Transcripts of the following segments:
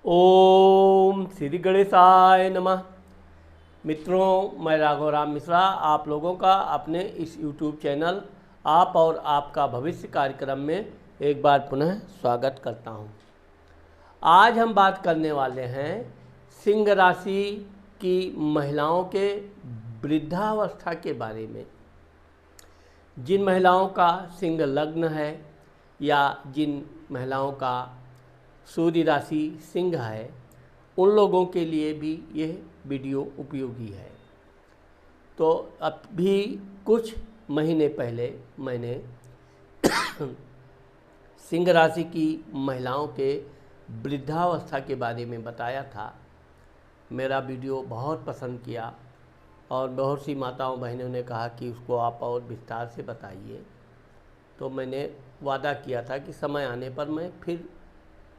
ओम श्री गणेशाय नमः। मित्रों, मैं राघव राम मिश्रा आप लोगों का अपने इस YouTube चैनल आप और आपका भविष्य कार्यक्रम में एक बार पुनः स्वागत करता हूं। आज हम बात करने वाले हैं सिंह राशि की महिलाओं के वृद्धावस्था के बारे में। जिन महिलाओं का सिंह लग्न है या जिन महिलाओं का सूर्य राशि सिंह है, उन लोगों के लिए भी यह वीडियो उपयोगी है। तो अभी कुछ महीने पहले मैंने सिंह राशि की महिलाओं के वृद्धावस्था के बारे में बताया था। मेरा वीडियो बहुत पसंद किया और बहुत सी माताओं बहनों ने कहा कि उसको आप और विस्तार से बताइए। तो मैंने वादा किया था कि समय आने पर मैं फिर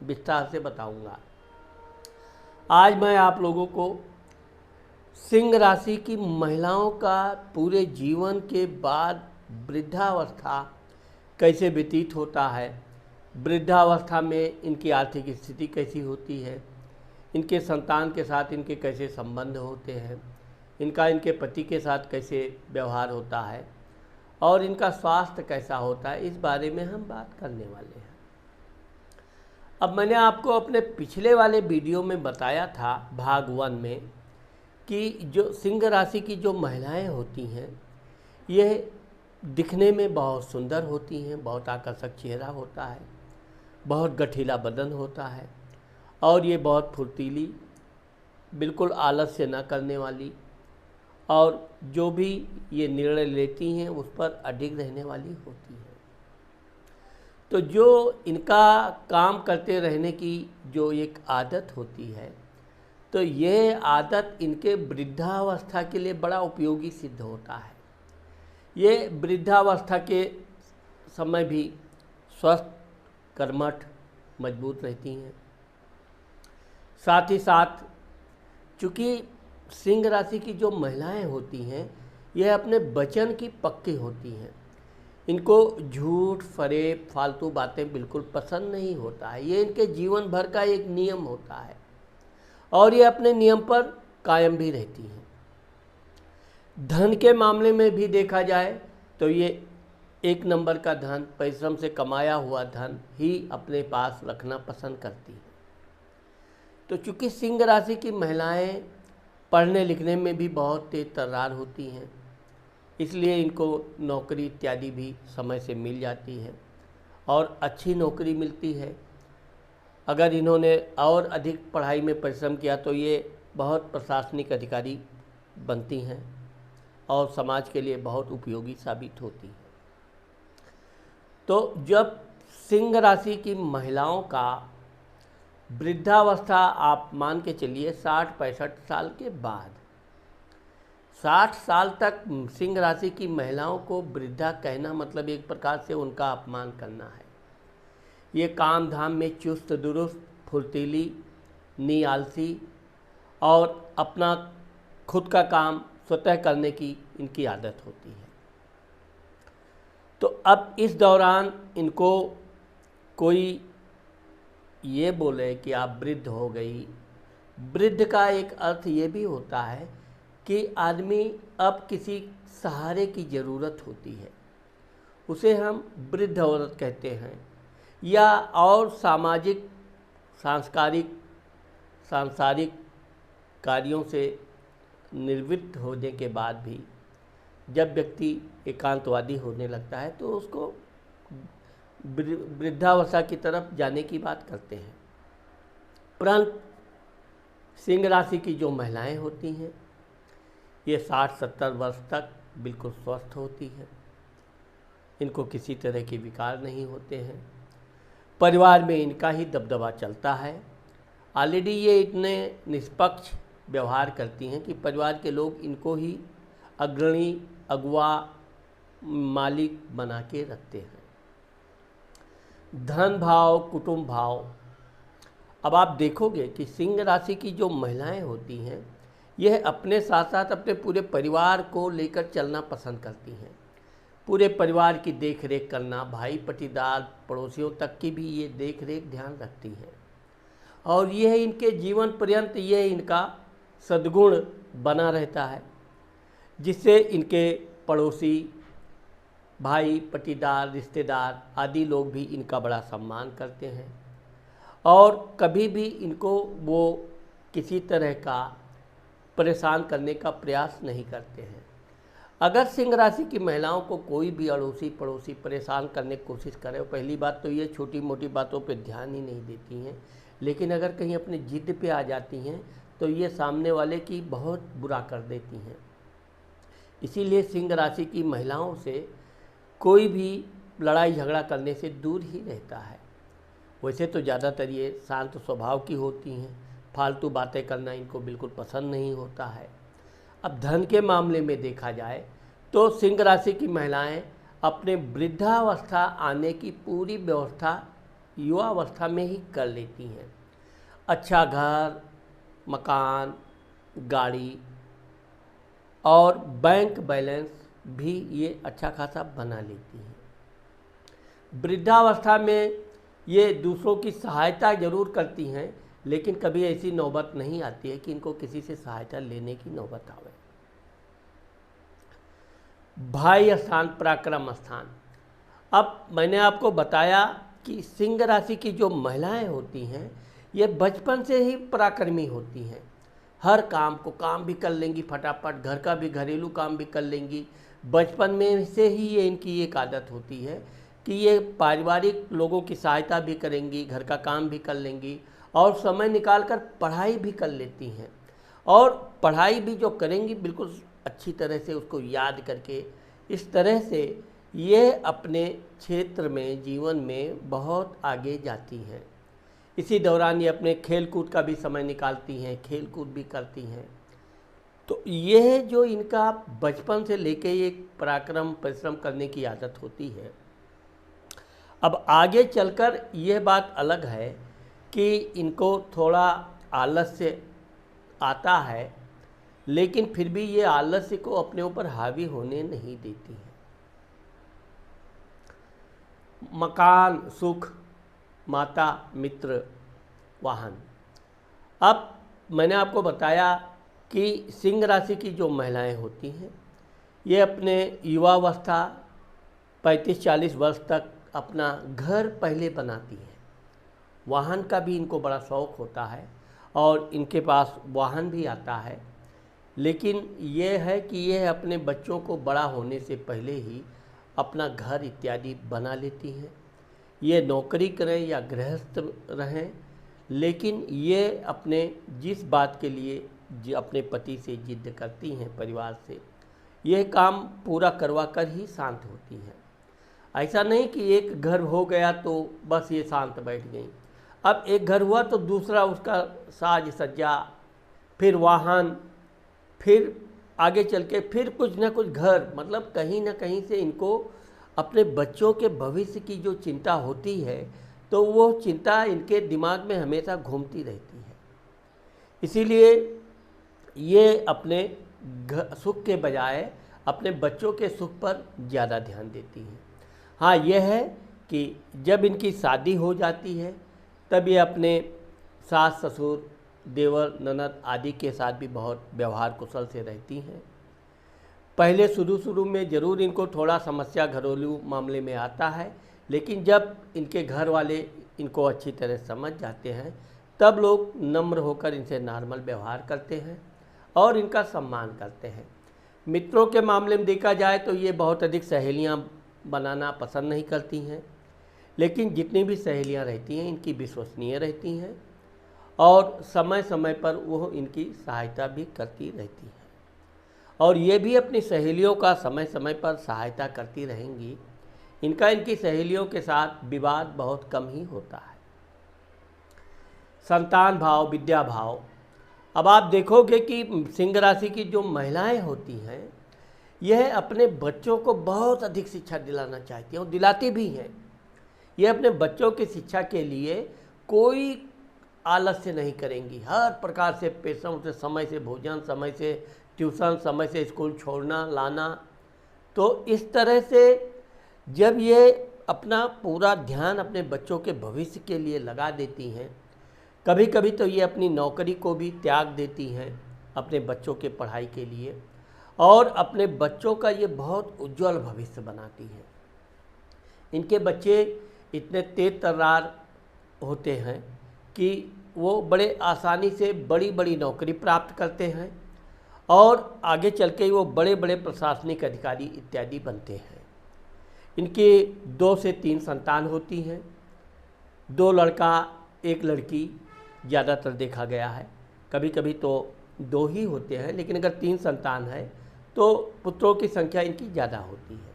विस्तार से बताऊंगा। आज मैं आप लोगों को सिंह राशि की महिलाओं का पूरे जीवन के बाद वृद्धावस्था कैसे व्यतीत होता है, वृद्धावस्था में इनकी आर्थिक स्थिति कैसी होती है, इनके संतान के साथ इनके कैसे संबंध होते हैं, इनके पति के साथ कैसे व्यवहार होता है और इनका स्वास्थ्य कैसा होता है, इस बारे में हम बात करने वाले हैं। अब मैंने आपको अपने पिछले वाले वीडियो में बताया था भाग 1 में कि जो सिंह राशि की जो महिलाएं होती हैं, यह दिखने में बहुत सुंदर होती हैं, बहुत आकर्षक चेहरा होता है, बहुत गठीला बदन होता है और ये बहुत फुर्तीली, बिल्कुल आलस्य न करने वाली और जो भी ये निर्णय लेती हैं उस पर अडिग रहने वाली होती है। तो जो इनका काम करते रहने की जो एक आदत होती है, तो ये आदत इनके वृद्धावस्था के लिए बड़ा उपयोगी सिद्ध होता है। ये वृद्धावस्था के समय भी स्वस्थ, कर्मठ, मजबूत रहती हैं। साथ ही साथ चूँकि सिंह राशि की जो महिलाएं होती हैं, यह अपने वचन की पक्की होती हैं। इनको झूठ, फरेब, फालतू बातें बिल्कुल पसंद नहीं होता है। ये इनके जीवन भर का एक नियम होता है और ये अपने नियम पर कायम भी रहती हैं। धन के मामले में भी देखा जाए तो ये एक नंबर का धन, परिश्रम से कमाया हुआ धन ही अपने पास रखना पसंद करती है। तो चूँकि सिंह राशि की महिलाएं पढ़ने लिखने में भी बहुत तेज तर्रार होती हैं, इसलिए इनको नौकरी इत्यादि भी समय से मिल जाती है और अच्छी नौकरी मिलती है। अगर इन्होंने और अधिक पढ़ाई में परिश्रम किया तो ये बहुत प्रशासनिक अधिकारी बनती हैं और समाज के लिए बहुत उपयोगी साबित होती है। तो जब सिंह राशि की महिलाओं का वृद्धावस्था आप मान के चलिए 60-65 साल के बाद, 60 साल तक सिंह राशि की महिलाओं को वृद्धा कहना मतलब एक प्रकार से उनका अपमान करना है। ये काम धाम में चुस्त दुरुस्त, फुर्तीली, निआलसी और अपना खुद का काम स्वतः करने की इनकी आदत होती है। तो अब इस दौरान इनको कोई ये बोले कि आप वृद्ध हो गई, वृद्ध का एक अर्थ ये भी होता है कि आदमी अब किसी सहारे की ज़रूरत होती है, उसे हम वृद्ध औरत कहते हैं। या और सामाजिक, सांसारिक कार्यों से निवृत्त होने के बाद भी जब व्यक्ति एकांतवादी होने लगता है तो उसको वृद्धावस्था की तरफ जाने की बात करते हैं। परंतु सिंह राशि की जो महिलाएं होती हैं, ये 60-70 वर्ष तक बिल्कुल स्वस्थ होती है। इनको किसी तरह के विकार नहीं होते हैं। परिवार में इनका ही दबदबा चलता है। ऑलरेडी ये इतने निष्पक्ष व्यवहार करती हैं कि परिवार के लोग इनको ही अग्रणी, अगुआ, मालिक बना के रखते हैं। धन भाव, कुटुंब भाव। अब आप देखोगे कि सिंह राशि की जो महिलाएं होती हैं, यह अपने साथ साथ अपने पूरे परिवार को लेकर चलना पसंद करती हैं। पूरे परिवार की देख रेख करना, भाई पटीदार पड़ोसियों तक की भी ये देख रेख ध्यान रखती हैं और यह इनके जीवन पर्यंत ये इनका सद्गुण बना रहता है, जिससे इनके पड़ोसी, भाई, पटीदार, रिश्तेदार आदि लोग भी इनका बड़ा सम्मान करते हैं और कभी भी इनको वो किसी तरह का परेशान करने का प्रयास नहीं करते हैं। अगर सिंह राशि की महिलाओं को कोई भी अड़ोसी पड़ोसी परेशान करने की कोशिश करे, पहली बात तो ये छोटी मोटी बातों पे ध्यान ही नहीं देती हैं, लेकिन अगर कहीं अपनी जिद पे आ जाती हैं तो ये सामने वाले की बहुत बुरा कर देती हैं। इसीलिए सिंह राशि की महिलाओं से कोई भी लड़ाई झगड़ा करने से दूर ही रहता है। वैसे तो ज़्यादातर ये शांत स्वभाव की होती हैं, फालतू बातें करना इनको बिल्कुल पसंद नहीं होता है। अब धन के मामले में देखा जाए तो सिंह राशि की महिलाएं अपने वृद्धावस्था आने की पूरी व्यवस्था युवावस्था में ही कर लेती हैं। अच्छा घर, मकान, गाड़ी और बैंक बैलेंस भी ये अच्छा खासा बना लेती हैं। वृद्धावस्था में ये दूसरों की सहायता जरूर करती हैं, लेकिन कभी ऐसी नौबत नहीं आती है कि इनको किसी से सहायता लेने की नौबत आवे। भाई स्थान, पराक्रम स्थान। अब मैंने आपको बताया कि सिंह राशि की जो महिलाएं होती हैं ये बचपन से ही पराक्रमी होती हैं। हर काम भी कर लेंगी फटाफट, घर का भी घरेलू काम भी कर लेंगी। बचपन में से ही ये इनकी एक आदत होती है कि ये पारिवारिक लोगों की सहायता भी करेंगी, घर का काम भी कर लेंगी और समय निकालकर पढ़ाई भी कर लेती हैं। और पढ़ाई भी जो करेंगी बिल्कुल अच्छी तरह से उसको याद करके, इस तरह से ये अपने क्षेत्र में जीवन में बहुत आगे जाती हैं। इसी दौरान ये अपने खेल कूद का भी समय निकालती हैं, खेल कूद भी करती हैं। तो यह जो इनका बचपन से लेके एक पराक्रम परिश्रम करने की आदत होती है। अब आगे चलकर यह बात अलग है कि इनको थोड़ा आलस्य आता है, लेकिन फिर भी ये आलस्य को अपने ऊपर हावी होने नहीं देती है। मकान, सुख, माता, मित्र, वाहन। अब मैंने आपको बताया कि सिंह राशि की जो महिलाएं होती हैं ये अपने युवावस्था 35-40 वर्ष तक अपना घर पहले बनाती हैं। वाहन का भी इनको बड़ा शौक़ होता है और इनके पास वाहन भी आता है, लेकिन ये है कि ये अपने बच्चों को बड़ा होने से पहले ही अपना घर इत्यादि बना लेती हैं। ये नौकरी करें या गृहस्थ रहें, लेकिन ये अपने जिस बात के लिए अपने पति से जिद करती हैं, परिवार से, यह काम पूरा करवा कर ही शांत होती हैं। ऐसा नहीं कि एक घर हो गया तो बस ये शांत बैठ गई। अब एक घर हुआ तो दूसरा उसका साज सज्जा, फिर वाहन, फिर आगे चल के फिर कुछ ना कुछ घर, मतलब कहीं ना कहीं से इनको अपने बच्चों के भविष्य की जो चिंता होती है तो वो चिंता इनके दिमाग में हमेशा घूमती रहती है। इसीलिए ये अपने सुख के बजाय अपने बच्चों के सुख पर ज़्यादा ध्यान देती हैं। हाँ, यह है कि जब इनकी शादी हो जाती है तब ये अपने सास ससुर, देवर, ननद आदि के साथ भी बहुत व्यवहार कुशल से रहती हैं। पहले शुरू में ज़रूर इनको थोड़ा समस्या घरेलू मामले में आता है, लेकिन जब इनके घर वाले इनको अच्छी तरह समझ जाते हैं तब लोग नम्र होकर इनसे नॉर्मल व्यवहार करते हैं और इनका सम्मान करते हैं। मित्रों के मामले में देखा जाए तो ये बहुत अधिक सहेलियां बनाना पसंद नहीं करती हैं, लेकिन जितनी भी सहेलियां रहती हैं इनकी विश्वसनीय रहती हैं और समय समय पर वो इनकी सहायता भी करती रहती हैं और ये भी अपनी सहेलियों का समय समय पर सहायता करती रहेंगी। इनकी सहेलियों के साथ विवाद बहुत कम ही होता है। संतान भाव, विद्या भाव। अब आप देखोगे कि सिंह राशि की जो महिलाएं होती हैं यह अपने बच्चों को बहुत अधिक शिक्षा दिलाना चाहती हैं और दिलाती भी हैं। ये अपने बच्चों की शिक्षा के लिए कोई आलस्य नहीं करेंगी। हर प्रकार से पैसों से, समय से भोजन, समय से ट्यूशन, समय से स्कूल छोड़ना लाना। तो इस तरह से जब ये अपना पूरा ध्यान अपने बच्चों के भविष्य के लिए लगा देती हैं कभी कभी तो ये अपनी नौकरी को भी त्याग देती हैं अपने बच्चों के पढ़ाई के लिए, और अपने बच्चों का ये बहुत उज्जवल भविष्य बनाती हैं। इनके बच्चे इतने तेज तर्रार होते हैं कि वो बड़े आसानी से बड़ी बड़ी नौकरी प्राप्त करते हैं और आगे चल के वो बड़े बड़े प्रशासनिक अधिकारी इत्यादि बनते हैं। इनके 2 से 3 संतान होती हैं, 2 लड़का 1 लड़की ज़्यादातर देखा गया है। कभी कभी तो 2 ही होते हैं, लेकिन अगर 3 संतान है तो पुत्रों की संख्या इनकी ज़्यादा होती है।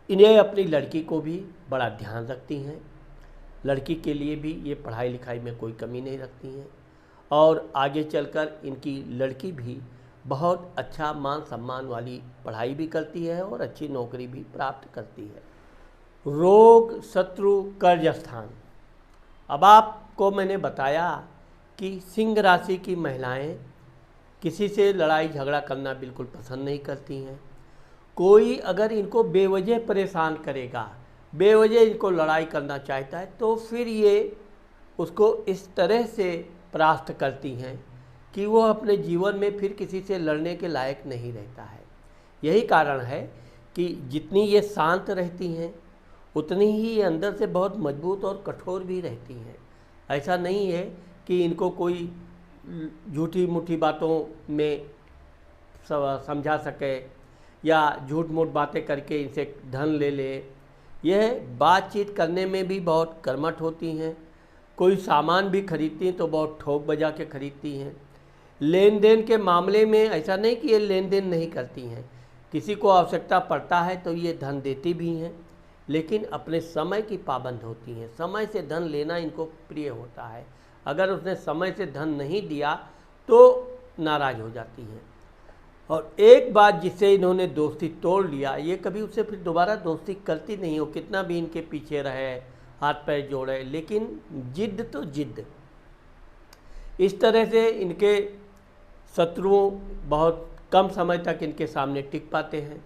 इन्हें अपनी लड़की को भी बड़ा ध्यान रखती हैं, लड़की के लिए भी ये पढ़ाई लिखाई में कोई कमी नहीं रखती हैं, और आगे चलकर इनकी लड़की भी बहुत अच्छा मान सम्मान वाली पढ़ाई भी करती है और अच्छी नौकरी भी प्राप्त करती है। रोग, शत्रु, कर्ज स्थान। अब आपको मैंने बताया कि सिंह राशि की महिलाएं किसी से लड़ाई झगड़ा करना बिल्कुल पसंद नहीं करती हैं। कोई अगर इनको बेवजह परेशान करेगा, बेवजह इनको लड़ाई करना चाहता है, तो फिर ये उसको इस तरह से परास्त करती हैं कि वो अपने जीवन में फिर किसी से लड़ने के लायक नहीं रहता है। यही कारण है कि जितनी ये शांत रहती हैं उतनी ही ये अंदर से बहुत मजबूत और कठोर भी रहती हैं। ऐसा नहीं है कि इनको कोई झूठी मूठी बातों में समझा सके या झूठ मूठ बातें करके इनसे धन ले ले। यह बातचीत करने में भी बहुत कर्मठ होती हैं। कोई सामान भी खरीदती हैं तो बहुत ठोक बजा के खरीदती हैं। लेन देन के मामले में ऐसा नहीं कि ये लेन देन नहीं करती हैं, किसी को आवश्यकता पड़ता है तो ये धन देती भी हैं, लेकिन अपने समय की पाबंद होती हैं। समय से धन लेना इनको प्रिय होता है। अगर उसने समय से धन नहीं दिया तो नाराज़ हो जाती हैं। और एक बात जिससे इन्होंने दोस्ती तोड़ लिया, ये कभी उससे फिर दोबारा दोस्ती करती नहीं हो, कितना भी इनके पीछे रहे, हाथ पैर जोड़े, लेकिन जिद्द तो जिद्द। इस तरह से इनके शत्रुओं बहुत कम समय तक इनके सामने टिक पाते हैं।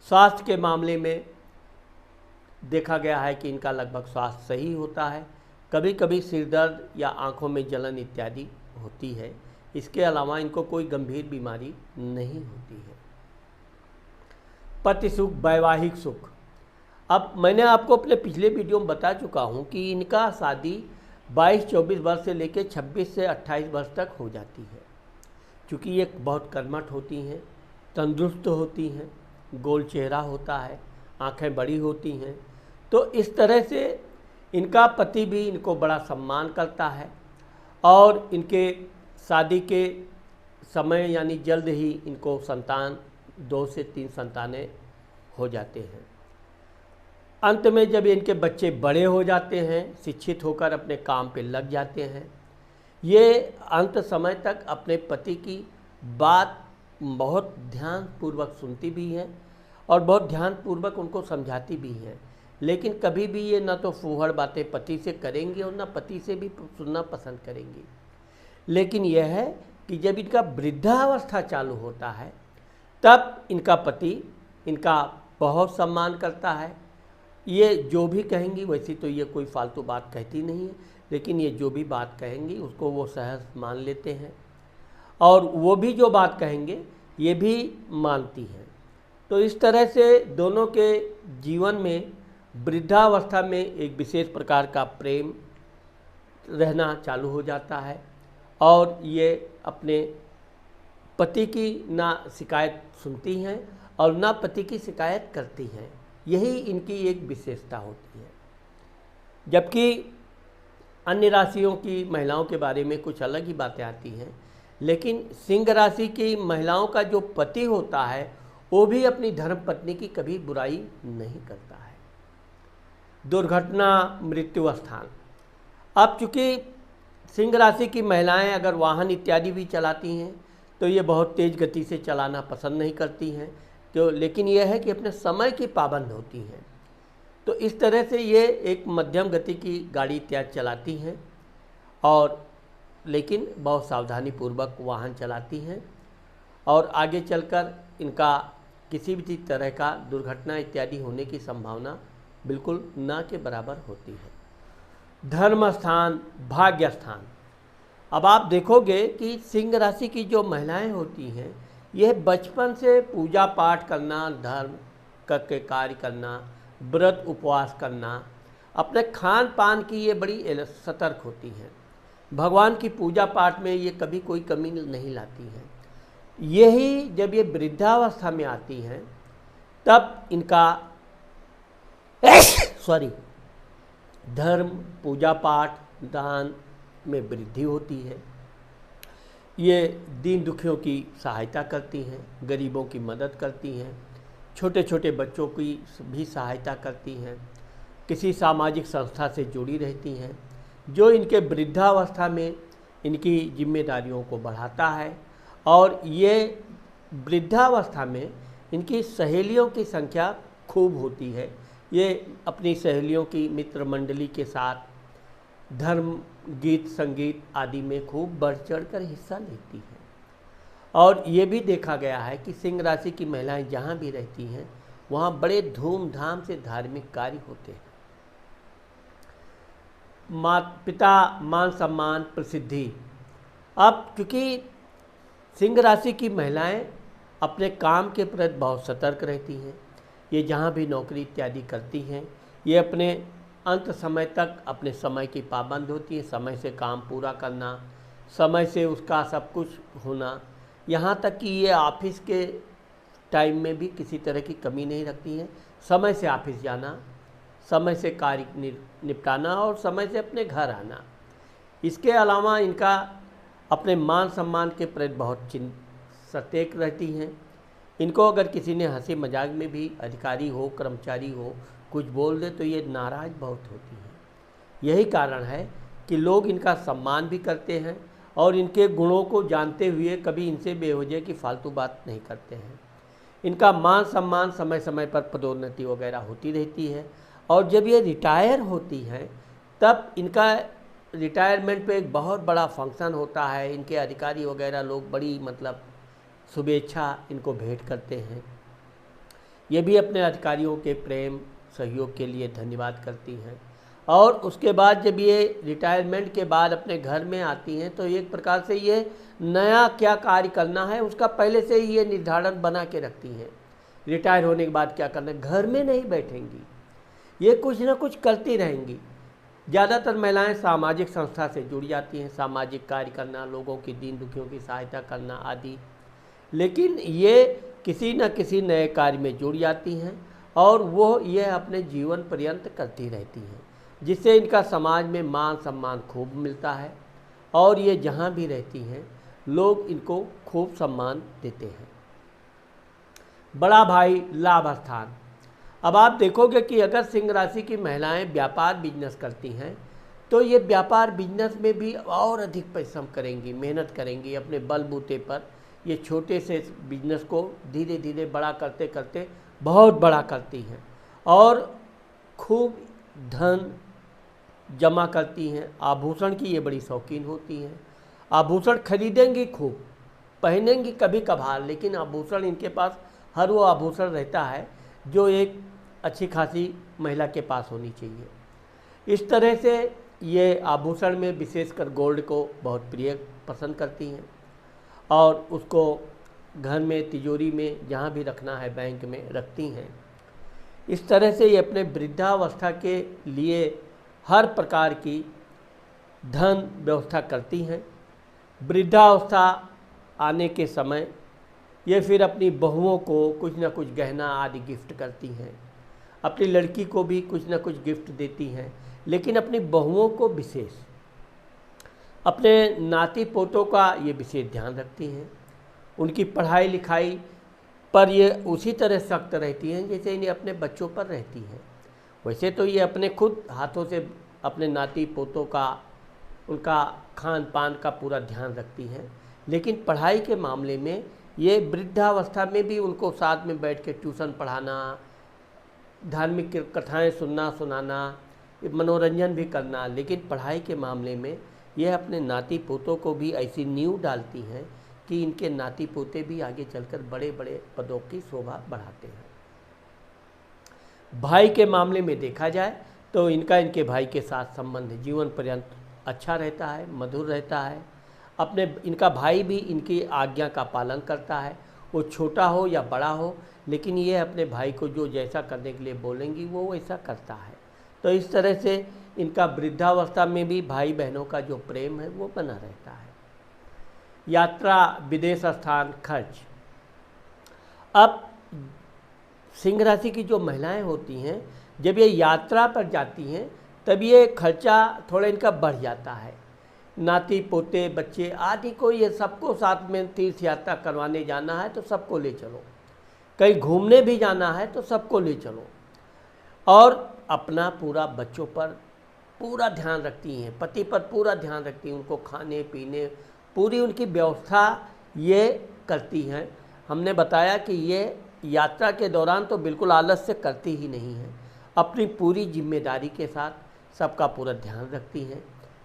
स्वास्थ्य के मामले में देखा गया है कि इनका लगभग स्वास्थ्य सही होता है। कभी कभी सिर दर्द या आँखों में जलन इत्यादि होती है। इसके अलावा इनको कोई गंभीर बीमारी नहीं होती है। पति सुख, वैवाहिक सुख। अब मैंने आपको अपने पिछले वीडियो में बता चुका हूँ कि इनका शादी 22-24 वर्ष से लेकर 26 से 28 वर्ष तक हो जाती है। क्योंकि ये बहुत कर्मठ होती हैं, तंदुरुस्त होती हैं, गोल चेहरा होता है, आँखें बड़ी होती हैं, तो इस तरह से इनका पति भी इनको बड़ा सम्मान करता है और इनके शादी के समय यानी जल्द ही इनको संतान 2 से 3 संतानें हो जाते हैं। अंत में जब इनके बच्चे बड़े हो जाते हैं, शिक्षित होकर अपने काम पे लग जाते हैं, ये अंत समय तक अपने पति की बात बहुत ध्यानपूर्वक सुनती भी हैं और बहुत ध्यानपूर्वक उनको समझाती भी हैं। लेकिन कभी भी ये ना तो फूहड़ बातें पति से करेंगी और ना पति से भी सुनना पसंद करेंगी। लेकिन यह है कि जब इनका वृद्धावस्था चालू होता है तब इनका पति इनका बहुत सम्मान करता है। ये जो भी कहेंगी, वैसे तो ये कोई फालतू बात कहती नहीं है, लेकिन ये जो भी बात कहेंगी उसको वो सहज मान लेते हैं और वो भी जो बात कहेंगे ये भी मानती हैं। तो इस तरह से दोनों के जीवन में वृद्धावस्था में एक विशेष प्रकार का प्रेम रहना चालू हो जाता है और ये अपने पति की ना शिकायत सुनती हैं और ना पति की शिकायत करती हैं। यही इनकी एक विशेषता होती है। जबकि अन्य राशियों की महिलाओं के बारे में कुछ अलग ही बातें आती हैं, लेकिन सिंह राशि की महिलाओं का जो पति होता है वो भी अपनी धर्मपत्नी की कभी बुराई नहीं करता है। दुर्घटना, मृत्यु स्थान। अब चूँकि सिंह राशि की महिलाएं अगर वाहन इत्यादि भी चलाती हैं तो ये बहुत तेज़ गति से चलाना पसंद नहीं करती हैं, तो लेकिन यह है कि अपने समय की पाबंद होती हैं। तो इस तरह से ये एक मध्यम गति की गाड़ी इत्यादि चलाती हैं और लेकिन बहुत सावधानी पूर्वक वाहन चलाती हैं और आगे चलकर इनका किसी भी तरह का दुर्घटना इत्यादि होने की संभावना बिल्कुल ना के बराबर होती है। धर्म स्थान, भाग्य स्थान। अब आप देखोगे कि सिंह राशि की जो महिलाएं होती हैं, यह बचपन से पूजा पाठ करना, धर्म के कार्य करना, व्रत उपवास करना, अपने खान पान की ये बड़ी सतर्क होती हैं। भगवान की पूजा पाठ में ये कभी कोई कमी नहीं लाती हैं। यही जब ये वृद्धावस्था में आती हैं तब इनका धर्म, पूजा पाठ, दान में वृद्धि होती है। ये दीन दुखियों की सहायता करती हैं, गरीबों की मदद करती हैं, छोटे छोटे बच्चों की भी सहायता करती हैं, किसी सामाजिक संस्था से जुड़ी रहती हैं, जो इनके वृद्धावस्था में इनकी जिम्मेदारियों को बढ़ाता है। और ये वृद्धावस्था में इनकी सहेलियों की संख्या खूब होती है। ये अपनी सहेलियों की मित्र मंडली के साथ धर्म, गीत, संगीत आदि में खूब बढ़ चढ़ कर हिस्सा लेती हैं। और ये भी देखा गया है कि सिंह राशि की महिलाएं जहाँ भी रहती हैं वहाँ बड़े धूमधाम से धार्मिक कार्य होते हैं। पिता, मान सम्मान, प्रसिद्धि। अब क्योंकि सिंह राशि की महिलाएं अपने काम के प्रति बहुत सतर्क रहती हैं, ये जहाँ भी नौकरी इत्यादि करती हैं, ये अपने अंत समय तक अपने समय की पाबंद होती है, समय से काम पूरा करना, समय से उसका सब कुछ होना, यहाँ तक कि ये ऑफिस के टाइम में भी किसी तरह की कमी नहीं रखती हैं। समय से ऑफिस जाना, समय से कार्य निपटाना और समय से अपने घर आना। इसके अलावा इनका अपने मान सम्मान के प्रति बहुत सतर्क रहती हैं। इनको अगर किसी ने हंसी मजाक में भी, अधिकारी हो, कर्मचारी हो, कुछ बोल दे तो ये नाराज़ बहुत होती हैं। यही कारण है कि लोग इनका सम्मान भी करते हैं और इनके गुणों को जानते हुए कभी इनसे बेवजह की फालतू बात नहीं करते हैं। इनका मान सम्मान, समय समय पर पदोन्नति वगैरह होती रहती है। और जब ये रिटायर होती हैं तब इनका रिटायरमेंट पे एक बहुत बड़ा फंक्शन होता है। इनके अधिकारी वगैरह लोग बड़ी शुभेच्छा इनको भेंट करते हैं। ये भी अपने अधिकारियों के प्रेम सहयोग के लिए धन्यवाद करती हैं। और उसके बाद जब ये रिटायरमेंट के बाद अपने घर में आती हैं तो एक प्रकार से ये नया क्या कार्य करना है उसका पहले से ही ये निर्धारण बना के रखती हैं। रिटायर होने के बाद क्या करना है, घर में नहीं बैठेंगी, ये कुछ ना कुछ करती रहेंगी। ज़्यादातर महिलाएं सामाजिक संस्था से जुड़ जाती हैं, सामाजिक कार्य करना, लोगों की दीन दुखियों की सहायता करना आदि। लेकिन ये किसी न किसी नए कार्य में जुड़ जाती हैं और वो ये अपने जीवन पर्यंत करती रहती हैं, जिससे इनका समाज में मान सम्मान खूब मिलता है और ये जहाँ भी रहती हैं लोग इनको खूब सम्मान देते हैं। बड़ा भाई, लाभ स्थान। अब आप देखोगे कि अगर सिंह राशि की महिलाएं व्यापार बिजनेस करती हैं तो ये व्यापार बिजनेस में भी और अधिक परिश्रम करेंगी, मेहनत करेंगी। अपने बलबूते पर ये छोटे से बिजनेस को धीरे धीरे बड़ा करते करते बहुत बड़ा करती हैं और खूब धन जमा करती हैं। आभूषण की ये बड़ी शौकीन होती हैं। आभूषण खरीदेंगी, खूब पहनेंगी कभी कभार, लेकिन आभूषण इनके पास हर वो आभूषण रहता है जो एक अच्छी खासी महिला के पास होनी चाहिए। इस तरह से ये आभूषण में विशेषकर गोल्ड को बहुत प्रिय पसंद करती हैं और उसको घर में, तिजोरी में, जहाँ भी रखना है बैंक में रखती हैं। इस तरह से ये अपने वृद्धावस्था के लिए हर प्रकार की धन व्यवस्था करती हैं। वृद्धावस्था आने के समय ये फिर अपनी बहुओं को कुछ न कुछ गहना आदि गिफ्ट करती हैं। अपनी लड़की को भी कुछ न कुछ गिफ्ट देती हैं, लेकिन अपनी बहुओं को विशेष, अपने नाती पोतों का ये विशेष ध्यान रखती हैं। उनकी पढ़ाई लिखाई पर ये उसी तरह सख्त रहती हैं जैसे इन्हें अपने बच्चों पर रहती हैं। वैसे तो ये अपने खुद हाथों से अपने नाती पोतों का, उनका खान पान का पूरा ध्यान रखती हैं, लेकिन पढ़ाई के मामले में ये वृद्धावस्था में भी उनको साथ में बैठ के ट्यूशन पढ़ाना, धार्मिक कथाएं सुनाना, मनोरंजन भी करना, लेकिन पढ़ाई के मामले में यह अपने नाती पोतों को भी ऐसी नींव डालती हैं कि इनके नाती पोते भी आगे चलकर बड़े बड़े पदों की शोभा बढ़ाते हैं। भाई के मामले में देखा जाए तो इनका इनके भाई के साथ संबंध जीवन पर्यंत अच्छा रहता है, मधुर रहता है। अपने इनका भाई भी इनकी आज्ञा का पालन करता है, वो छोटा हो या बड़ा हो, लेकिन ये अपने भाई को जो जैसा करने के लिए बोलेंगी वो वैसा करता है। तो इस तरह से इनका वृद्धावस्था में भी भाई बहनों का जो प्रेम है वो बना रहता है। यात्रा, विदेश स्थान, खर्च। अब सिंह राशि की जो महिलाएं होती हैं, जब ये यात्रा पर जाती हैं तब ये खर्चा थोड़ा इनका बढ़ जाता है। नाती पोते बच्चे आदि को ये सबको साथ में तीर्थ यात्रा करवाने जाना है तो सबको ले चलो, कहीं घूमने भी जाना है तो सबको ले चलो, और अपना पूरा बच्चों पर पूरा ध्यान रखती हैं, पति पर पूरा ध्यान रखती हैं, उनको खाने पीने पूरी उनकी व्यवस्था ये करती हैं। हमने बताया कि ये यात्रा के दौरान तो बिल्कुल आलस से करती ही नहीं हैं, अपनी पूरी जिम्मेदारी के साथ सबका पूरा ध्यान रखती हैं,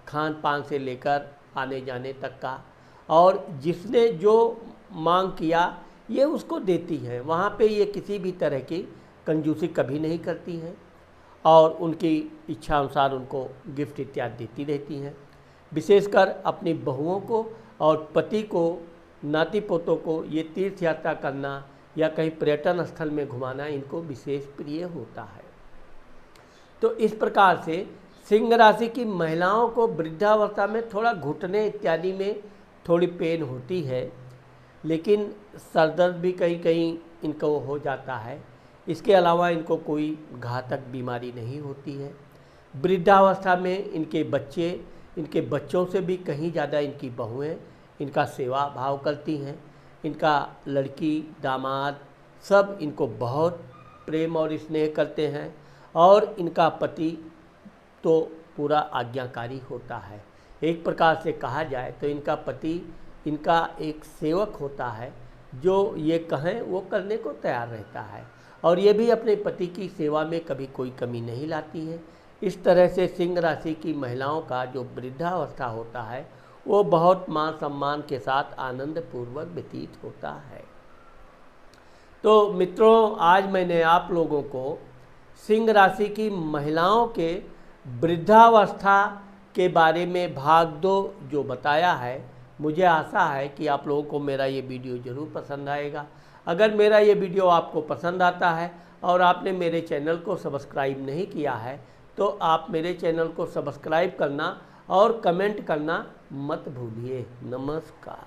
खान पान से लेकर आने जाने तक का, और जिसने जो मांग किया ये उसको देती हैं। वहाँ पे ये किसी भी तरह की कंजूसी कभी नहीं करती हैं और उनकी इच्छा अनुसार उनको गिफ्ट इत्यादि देती रहती हैं। विशेषकर अपनी बहुओं को और पति को, नाती पोतों को ये तीर्थ यात्रा करना या कहीं पर्यटन स्थल में घुमाना इनको विशेष प्रिय होता है। तो इस प्रकार से सिंह राशि की महिलाओं को वृद्धावस्था में थोड़ा घुटने इत्यादि में थोड़ी पेन होती है, लेकिन सरदर्द भी कहीं कहीं इनको हो जाता है। इसके अलावा इनको कोई घातक बीमारी नहीं होती है। वृद्धावस्था में इनके बच्चे, इनके बच्चों से भी कहीं ज़्यादा इनकी बहुएं इनका सेवा भाव करती हैं। इनका लड़की दामाद सब इनको बहुत प्रेम और स्नेह करते हैं, और इनका पति तो पूरा आज्ञाकारी होता है। एक प्रकार से कहा जाए तो इनका पति इनका एक सेवक होता है, जो ये कहें वो करने को तैयार रहता है, और ये भी अपने पति की सेवा में कभी कोई कमी नहीं लाती है। इस तरह से सिंह राशि की महिलाओं का जो वृद्धावस्था होता है वो बहुत मान सम्मान के साथ आनंद पूर्वक व्यतीत होता है। तो मित्रों, आज मैंने आप लोगों को सिंह राशि की महिलाओं के वृद्धावस्था के बारे में भाग 2 जो बताया है, मुझे आशा है कि आप लोगों को मेरा ये वीडियो ज़रूर पसंद आएगा। अगर मेरा ये वीडियो आपको पसंद आता है और आपने मेरे चैनल को सब्सक्राइब नहीं किया है तो आप मेरे चैनल को सब्सक्राइब करना और कमेंट करना मत भूलिए। नमस्कार।